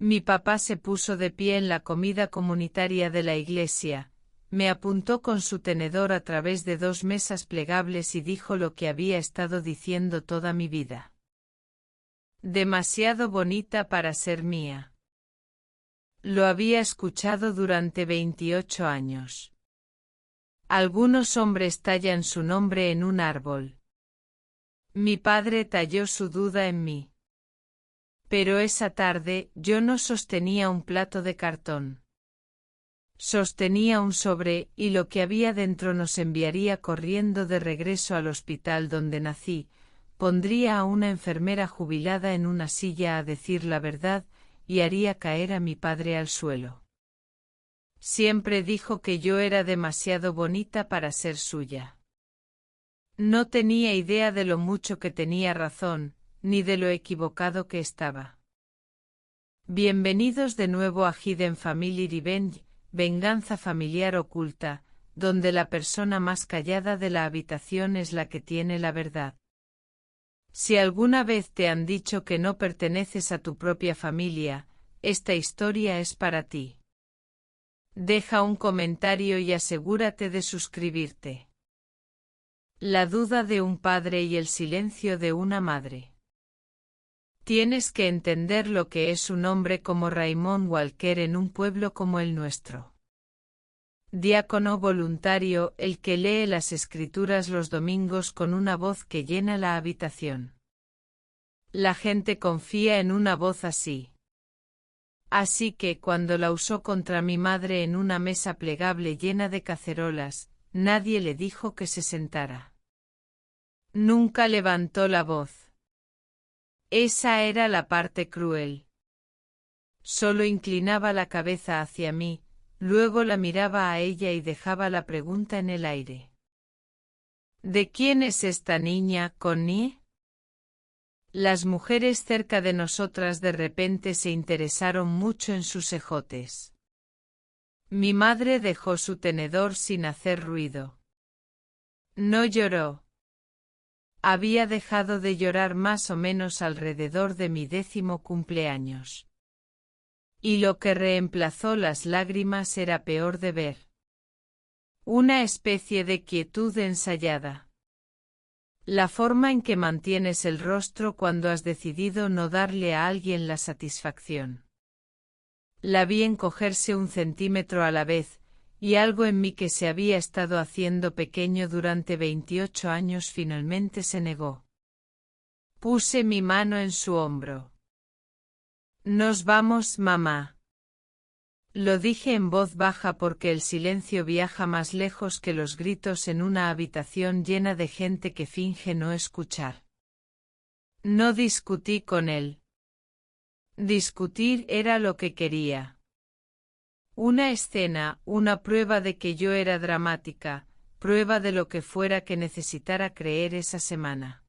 Mi papá se puso de pie en la comida comunitaria de la iglesia, me apuntó con su tenedor a través de 2 mesas plegables y dijo lo que había estado diciendo toda mi vida. Demasiado bonita para ser mía. Lo había escuchado durante 28 años. Algunos hombres tallan su nombre en un árbol. Mi padre talló su duda en mí. Pero esa tarde yo no sostenía un plato de cartón. Sostenía un sobre y lo que había dentro nos enviaría corriendo de regreso al hospital donde nací, pondría a una enfermera jubilada en una silla a decir la verdad y haría caer a mi padre al suelo. Siempre dijo que yo era demasiado bonita para ser suya. No tenía idea de lo mucho que tenía razón, ni de lo equivocado que estaba. Bienvenidos de nuevo a Hidden Family Revenge, venganza familiar oculta, donde la persona más callada de la habitación es la que tiene la verdad. Si alguna vez te han dicho que no perteneces a tu propia familia, esta historia es para ti. Deja un comentario y asegúrate de suscribirte. La duda de un padre y el silencio de una madre. Tienes que entender lo que es un hombre como Raymond Walker en un pueblo como el nuestro. Diácono voluntario, el que lee las escrituras los domingos con una voz que llena la habitación. La gente confía en una voz así. Así que cuando la usó contra mi madre en una mesa plegable llena de cacerolas, nadie le dijo que se sentara. Nunca levantó la voz. Esa era la parte cruel. Solo inclinaba la cabeza hacia mí, luego la miraba a ella y dejaba la pregunta en el aire. ¿De quién es esta niña, Connie? Las mujeres cerca de nosotras de repente se interesaron mucho en sus ejotes. Mi madre dejó su tenedor sin hacer ruido. No lloró. Había dejado de llorar más o menos alrededor de mi 10º cumpleaños. Y lo que reemplazó las lágrimas era peor de ver. Una especie de quietud ensayada. La forma en que mantienes el rostro cuando has decidido no darle a alguien la satisfacción. La vi encogerse 1 centímetro a la vez, y algo en mí que se había estado haciendo pequeño durante 28 años finalmente se negó. Puse mi mano en su hombro. Nos vamos, mamá. Lo dije en voz baja porque el silencio viaja más lejos que los gritos en una habitación llena de gente que finge no escuchar. No discutí con él. Discutir era lo que quería. Una escena, una prueba de que yo era dramática, prueba de lo que fuera que necesitara creer esa semana.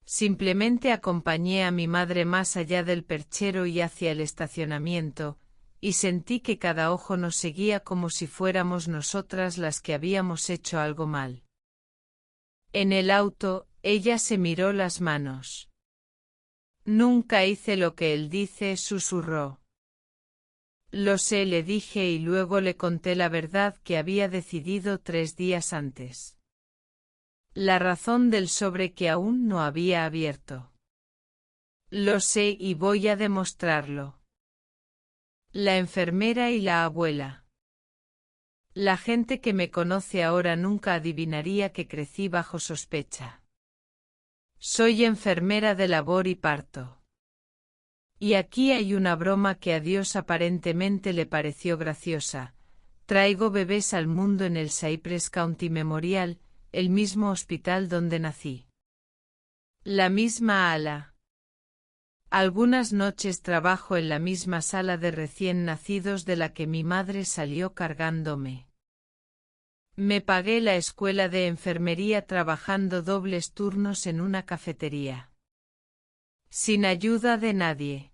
Simplemente acompañé a mi madre más allá del perchero y hacia el estacionamiento, y sentí que cada ojo nos seguía como si fuéramos nosotras las que habíamos hecho algo mal. En el auto, ella se miró las manos. Nunca hice lo que él dice, susurró. Lo sé, le dije y luego le conté la verdad que había decidido 3 días antes. La razón del sobre que aún no había abierto. Lo sé y voy a demostrarlo. La enfermera y la abuela. La gente que me conoce ahora nunca adivinaría que crecí bajo sospecha. Soy enfermera de labor y parto. Y aquí hay una broma que a Dios aparentemente le pareció graciosa. Traigo bebés al mundo en el Cypress County Memorial, el mismo hospital donde nací. La misma ala. Algunas noches trabajo en la misma sala de recién nacidos de la que mi madre salió cargándome. Me pagué la escuela de enfermería trabajando dobles turnos en una cafetería. Sin ayuda de nadie.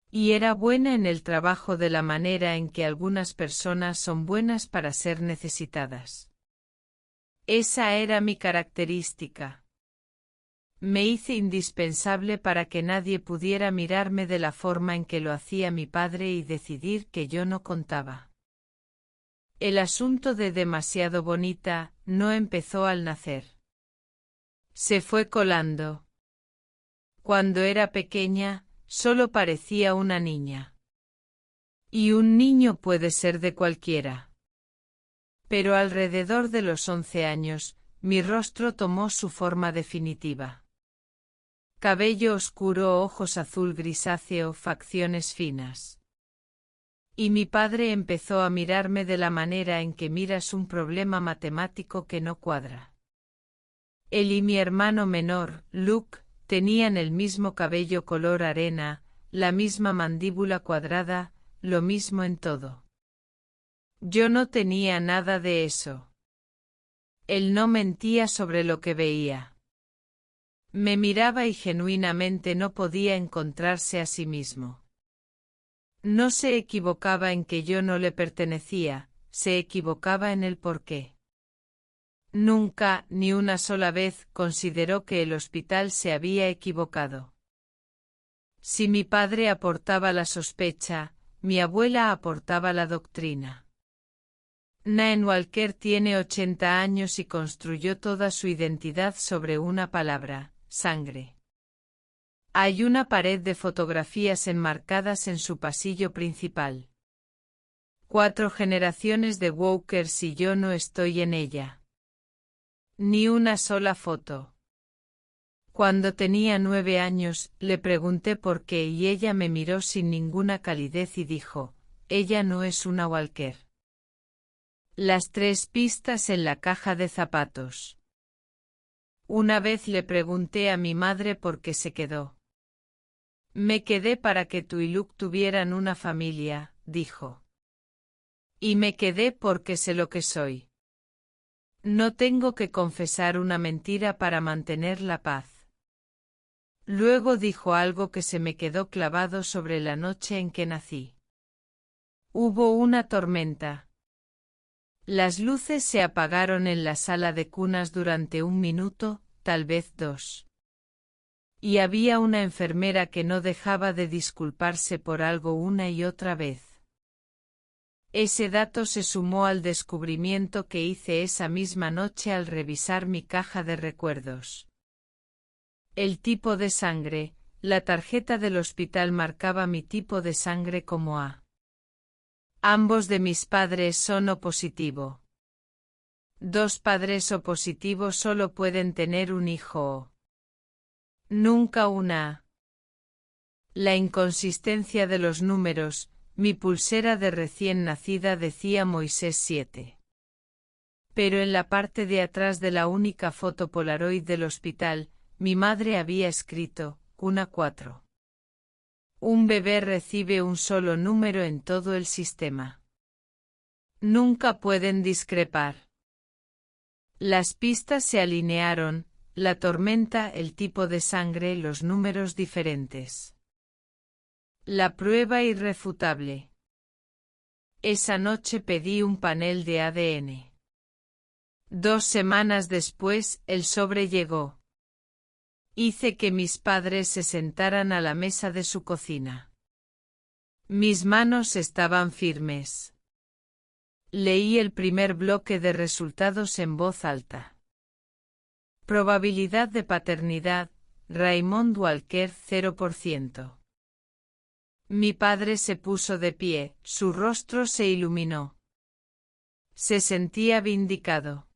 Y era buena en el trabajo de la manera en que algunas personas son buenas para ser necesitadas. Esa era mi característica. Me hice indispensable para que nadie pudiera mirarme de la forma en que lo hacía mi padre y decidir que yo no contaba. El asunto de demasiado bonita no empezó al nacer. Se fue colando. Cuando era pequeña, solo parecía una niña. Y un niño puede ser de cualquiera. Pero alrededor de los 11 años, mi rostro tomó su forma definitiva. Cabello oscuro, ojos azul grisáceo, facciones finas. Y mi padre empezó a mirarme de la manera en que miras un problema matemático que no cuadra. Él y mi hermano menor, Luke, tenían el mismo cabello color arena, la misma mandíbula cuadrada, lo mismo en todo. Yo no tenía nada de eso. Él no mentía sobre lo que veía. Me miraba y genuinamente no podía encontrarse a sí mismo. No se equivocaba en que yo no le pertenecía, se equivocaba en el porqué. Nunca, ni una sola vez, consideró que el hospital se había equivocado. Si mi padre aportaba la sospecha, mi abuela aportaba la doctrina. Naen Walker tiene 80 años y construyó toda su identidad sobre una palabra: sangre. Hay una pared de fotografías enmarcadas en su pasillo principal. 4 generaciones de Walkers y yo no estoy en ella. Ni una sola foto. Cuando tenía 9 años, le pregunté por qué y ella me miró sin ninguna calidez y dijo: ella no es una Walker. Las 3 pistas en la caja de zapatos. Una vez le pregunté a mi madre por qué se quedó. Me quedé para que tú y Luke tuvieran una familia, dijo. Y me quedé porque sé lo que soy. No tengo que confesar una mentira para mantener la paz. Luego dijo algo que se me quedó clavado sobre la noche en que nací. Hubo una tormenta. Las luces se apagaron en la sala de cunas durante 1 minuto, tal vez 2. Y había una enfermera que no dejaba de disculparse por algo una y otra vez. Ese dato se sumó al descubrimiento que hice esa misma noche al revisar mi caja de recuerdos. El tipo de sangre, la tarjeta del hospital marcaba mi tipo de sangre como A. Ambos de mis padres son O positivo. 2 padres O positivos solo pueden tener un hijo O. Nunca una A. La inconsistencia de los números, mi pulsera de recién nacida decía Moisés 7. Pero en la parte de atrás de la única foto Polaroid del hospital, mi madre había escrito, cuna 4. Un bebé recibe un solo número en todo el sistema. Nunca pueden discrepar. Las pistas se alinearon, la tormenta, el tipo de sangre, los números diferentes. La prueba irrefutable. Esa noche pedí un panel de ADN. 2 semanas después, el sobre llegó. Hice que mis padres se sentaran a la mesa de su cocina. Mis manos estaban firmes. Leí el primer bloque de resultados en voz alta. Probabilidad de paternidad, Raymond Walker 0%. Mi padre se puso de pie, su rostro se iluminó. Se sentía vindicado.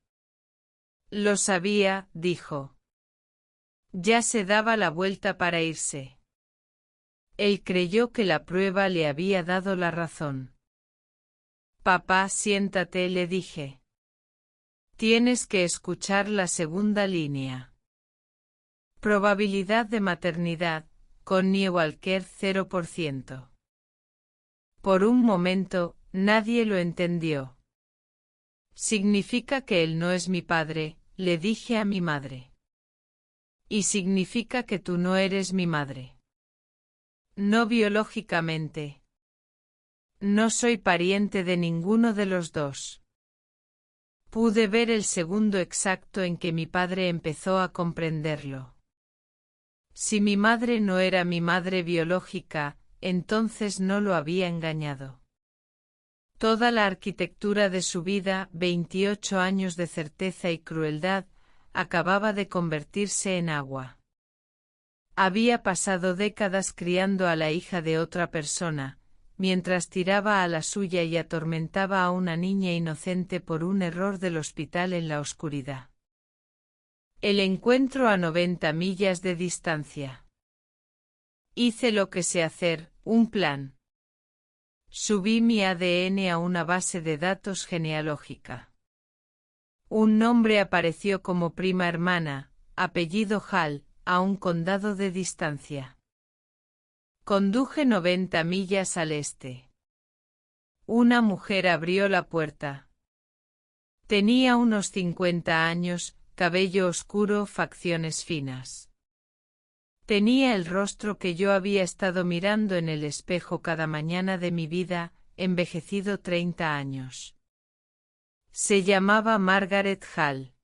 Lo sabía, dijo. Ya se daba la vuelta para irse. Él creyó que la prueba le había dado la razón. Papá, siéntate, le dije. Tienes que escuchar la segunda línea. Probabilidad de maternidad, Connie Walker 0%. Por un momento, nadie lo entendió. Significa que él no es mi padre, le dije a mi madre. Y significa que tú no eres mi madre. No biológicamente. No soy pariente de ninguno de los dos. Pude ver el segundo exacto en que mi padre empezó a comprenderlo. Si mi madre no era mi madre biológica, entonces no lo había engañado. Toda la arquitectura de su vida, 28 años de certeza y crueldad, acababa de convertirse en agua. Había pasado décadas criando a la hija de otra persona, mientras tiraba a la suya y atormentaba a una niña inocente por un error del hospital en la oscuridad. El encuentro a 90 millas de distancia. Hice lo que sé hacer, un plan. Subí mi ADN a una base de datos genealógica. Un nombre apareció como prima hermana, apellido Hall, a un condado de distancia. Conduje 90 millas al este. Una mujer abrió la puerta. Tenía unos 50 años, cabello oscuro, facciones finas. Tenía el rostro que yo había estado mirando en el espejo cada mañana de mi vida, envejecido 30 años. Se llamaba Margaret Hall.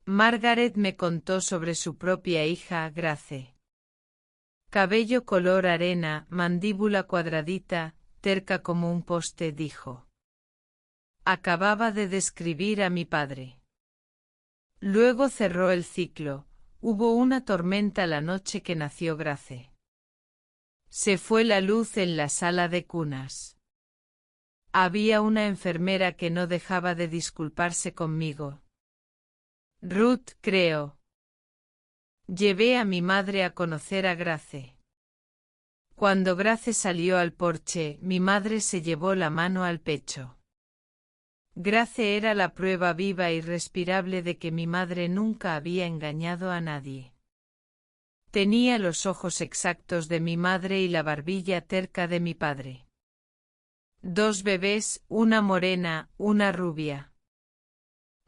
Margaret me contó sobre su propia hija, Grace. Cabello color arena, mandíbula cuadradita, terca como un poste, dijo. Acababa de describir a mi padre. Luego cerró el ciclo. Hubo una tormenta la noche que nació Grace. Se fue la luz en la sala de cunas. Había una enfermera que no dejaba de disculparse conmigo. Ruth, creo. Llevé a mi madre a conocer a Grace. Cuando Grace salió al porche, mi madre se llevó la mano al pecho. Grace era la prueba viva y respirable de que mi madre nunca había engañado a nadie. Tenía los ojos exactos de mi madre y la barbilla terca de mi padre. 2 bebés, una morena, una rubia.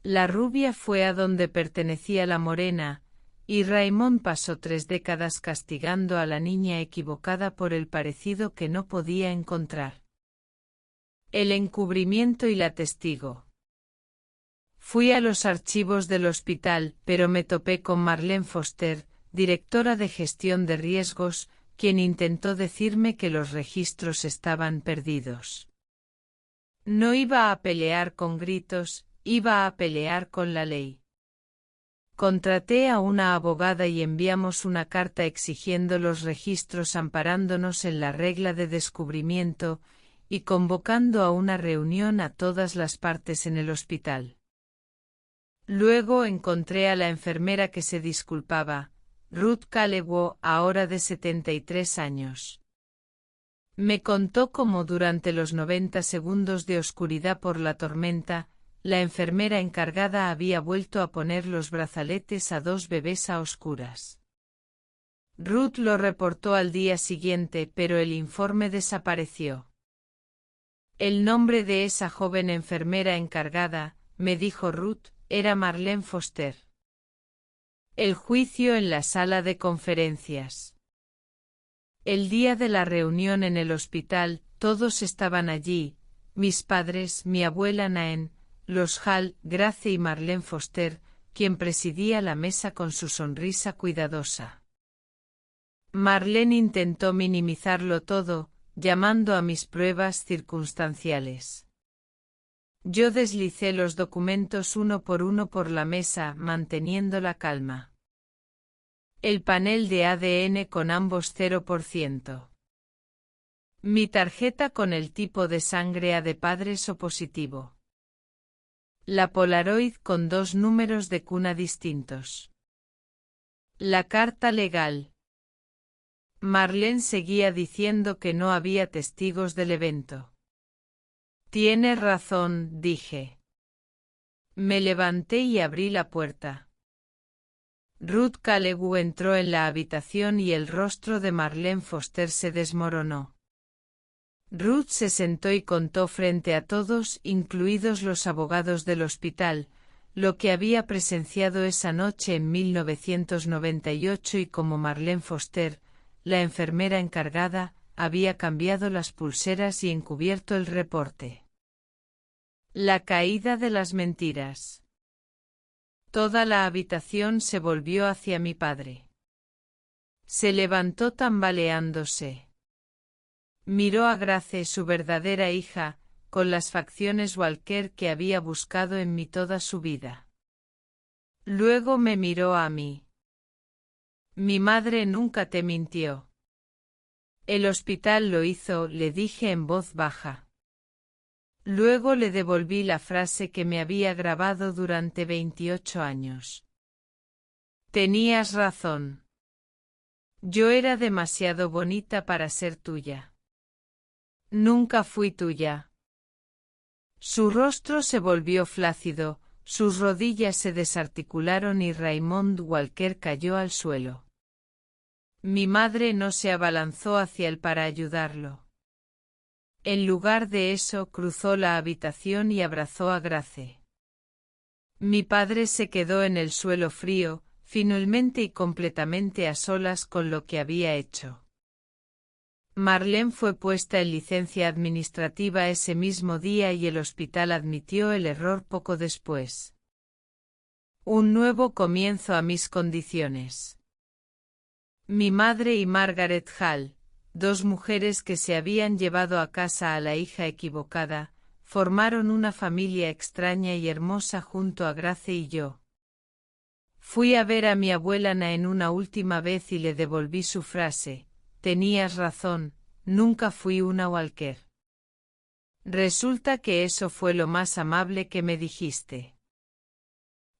La rubia fue a donde pertenecía la morena, y Raymond pasó 3 décadas castigando a la niña equivocada por el parecido que no podía encontrar. El encubrimiento y la testigo. Fui a los archivos del hospital, pero me topé con Marlene Foster, directora de gestión de riesgos, quien intentó decirme que los registros estaban perdidos. No iba a pelear con gritos, iba a pelear con la ley. Contraté a una abogada y enviamos una carta exigiendo los registros amparándonos en la regla de descubrimiento, y convocando a una reunión a todas las partes en el hospital. Luego encontré a la enfermera que se disculpaba, Ruth Calewo, ahora de 73 años. Me contó cómo durante los 90 segundos de oscuridad por la tormenta, la enfermera encargada había vuelto a poner los brazaletes a 2 bebés a oscuras. Ruth lo reportó al día siguiente, pero el informe desapareció. El nombre de esa joven enfermera encargada, me dijo Ruth, era Marlene Foster. El juicio en la sala de conferencias. El día de la reunión en el hospital, todos estaban allí, mis padres, mi abuela Naen, los Hall, Grace y Marlene Foster, quien presidía la mesa con su sonrisa cuidadosa. Marlene intentó minimizarlo todo, llamando a mis pruebas circunstanciales. Yo deslicé los documentos uno por la mesa, manteniendo la calma. El panel de ADN con ambos 0%. Mi tarjeta con el tipo de sangre A de padres o positivo. La Polaroid con 2 números de cuna distintos. La carta legal. Marlene seguía diciendo que no había testigos del evento. Tienes razón, dije. Me levanté y abrí la puerta. Ruth Calewu entró en la habitación y el rostro de Marlene Foster se desmoronó. Ruth se sentó y contó frente a todos, incluidos los abogados del hospital, lo que había presenciado esa noche en 1998 y cómo Marlene Foster, la enfermera encargada, había cambiado las pulseras y encubierto el reporte. La caída de las mentiras. Toda la habitación se volvió hacia mi padre. Se levantó tambaleándose. Miró a Grace, su verdadera hija, con las facciones Walker que había buscado en mí toda su vida. Luego me miró a mí. Mi madre nunca te mintió. El hospital lo hizo, le dije en voz baja. Luego le devolví la frase que me había grabado durante 28 años. Tenías razón. Yo era demasiado bonita para ser tuya. Nunca fui tuya. Su rostro se volvió flácido, sus rodillas se desarticularon y Raymond Walker cayó al suelo. Mi madre no se abalanzó hacia él para ayudarlo. En lugar de eso, cruzó la habitación y abrazó a Grace. Mi padre se quedó en el suelo frío, finalmente y completamente a solas con lo que había hecho. Marlene fue puesta en licencia administrativa ese mismo día y el hospital admitió el error poco después. Un nuevo comienzo a mis condiciones. Mi madre y Margaret Hall, dos mujeres que se habían llevado a casa a la hija equivocada, formaron una familia extraña y hermosa junto a Grace y yo. Fui a ver a mi abuela Naen una última vez y le devolví su frase: tenías razón, nunca fui una Walker. Resulta que eso fue lo más amable que me dijiste.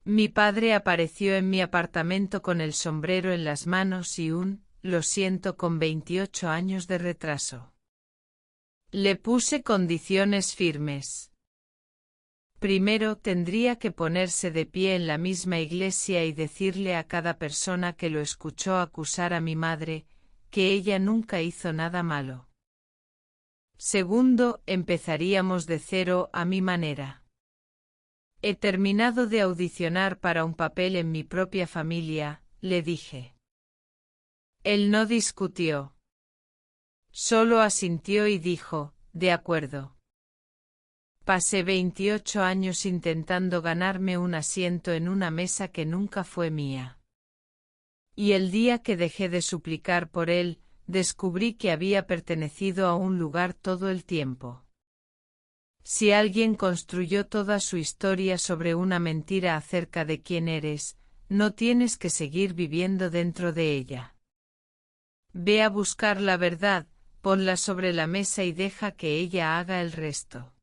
Mi padre apareció en mi apartamento con el sombrero en las manos y lo siento con 28 años de retraso. Le puse condiciones firmes. Primero tendría que ponerse de pie en la misma iglesia y decirle a cada persona que lo escuchó acusar a mi madre, que ella nunca hizo nada malo. Segundo, empezaríamos de cero a mi manera. He terminado de audicionar para un papel en mi propia familia, le dije. Él no discutió. Solo asintió y dijo, de acuerdo. Pasé 28 años intentando ganarme un asiento en una mesa que nunca fue mía. Y el día que dejé de suplicar por él, descubrí que había pertenecido a un lugar todo el tiempo. Si alguien construyó toda su historia sobre una mentira acerca de quién eres, no tienes que seguir viviendo dentro de ella. Ve a buscar la verdad, ponla sobre la mesa y deja que ella haga el resto.